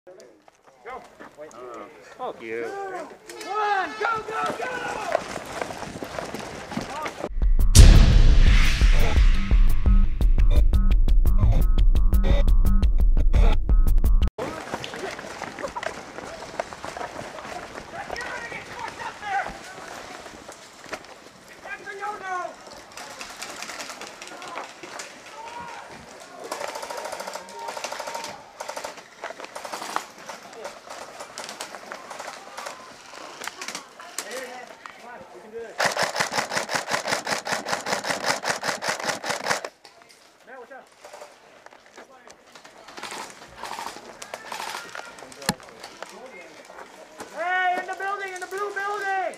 Go. Wait. Fuck you. 2, 1, go, go, go! Hey, in the building, in the blue building!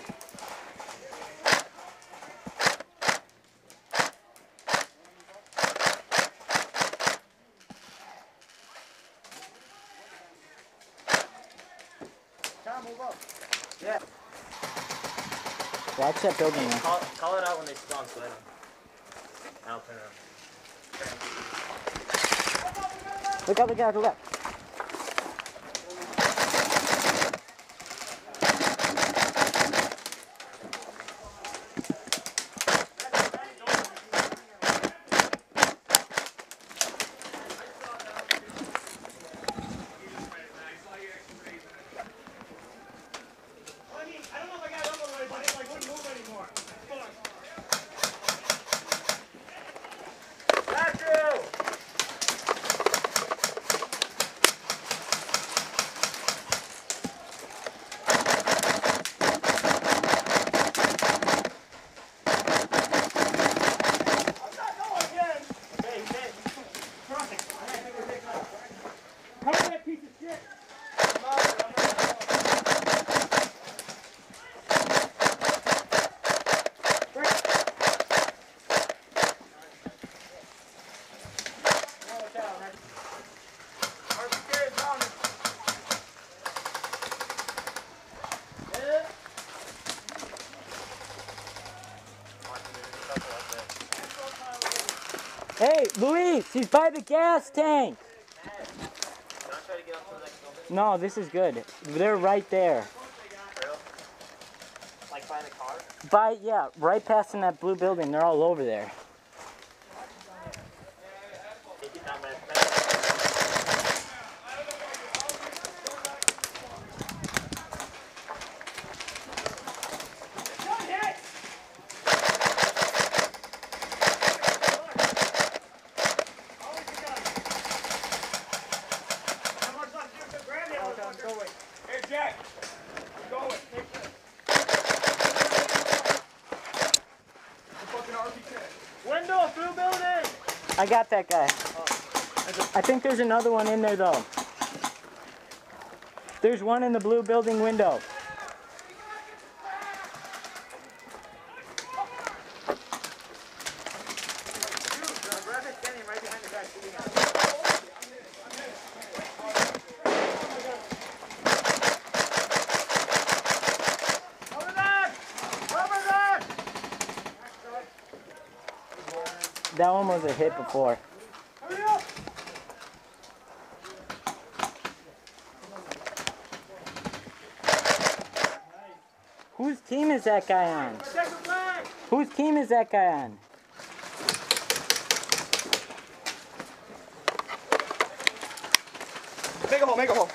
Tom, move up. Yeah. Watch that building. Call it out when they spawn, so then I'll turn around. Look up, look up, look up. Hey, Luis, he's by the gas tank. No, this is good. They're right there. Like by the car? Yeah, right past in that blue building. They're all over there. Hey, Jack! I'm going. Take this. The fucking RP10. Window, blue building! I got that guy. I think there's another one in there, though. There's one in the blue building window. That one was a hit before. Whose team is that guy on? Whose team is that guy on? Make a hole, make a hole.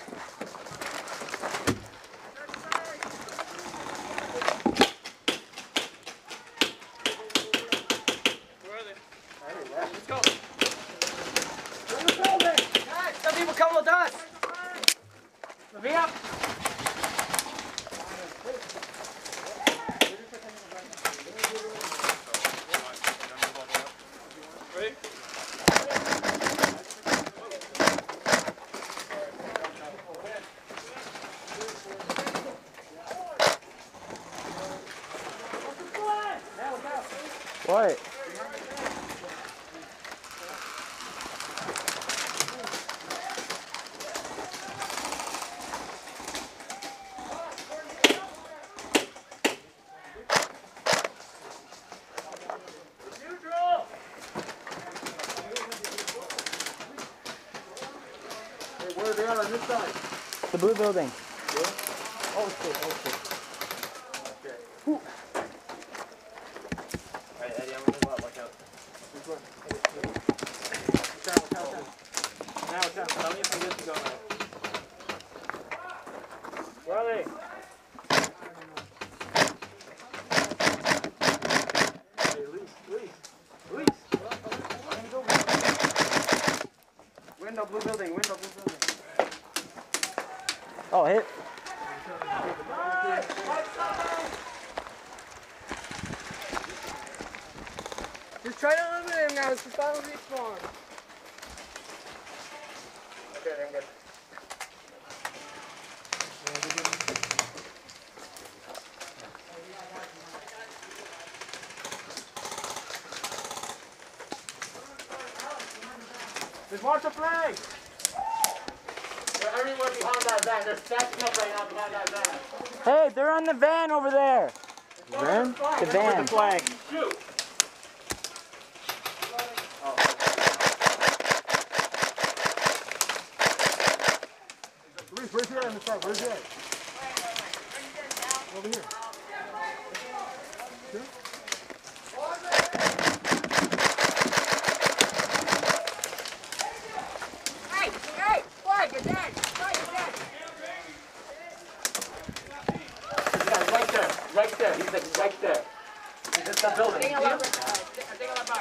Let's go. In the building. Guys, some people come with us. Let me up. Ready? What? Where are they on this side? The blue building. Oh shit, oh shit. Alright, Eddie, I'm gonna move up. Watch out. Now, tell me if I'm good to go now. Where are they? Hey, Luis. Window, blue building. Oh, hit. Just try to eliminate him now. It's the final respawn. Okay, then good. Just watch the flag! Everyone behind that van, they're stacking up right now behind that van. Hey, they're on the van over there. Van? The van. Flag. Shoot! Luis, where's he at on the side? Where's he at? Over here. Here? Hey, flag, you're dead. Flag, you're dead. Yeah, right there. He's like right there. He's just that building. Take a left bar.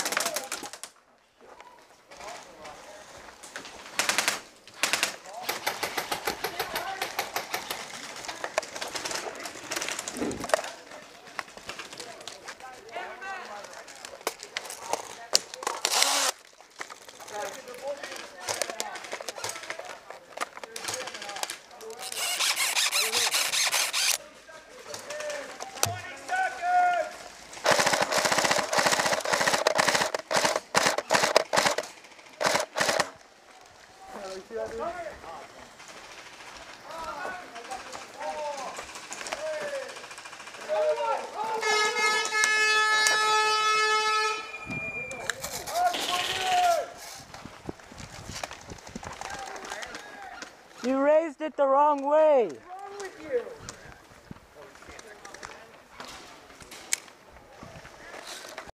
You raised it the wrong way. What's wrong with you?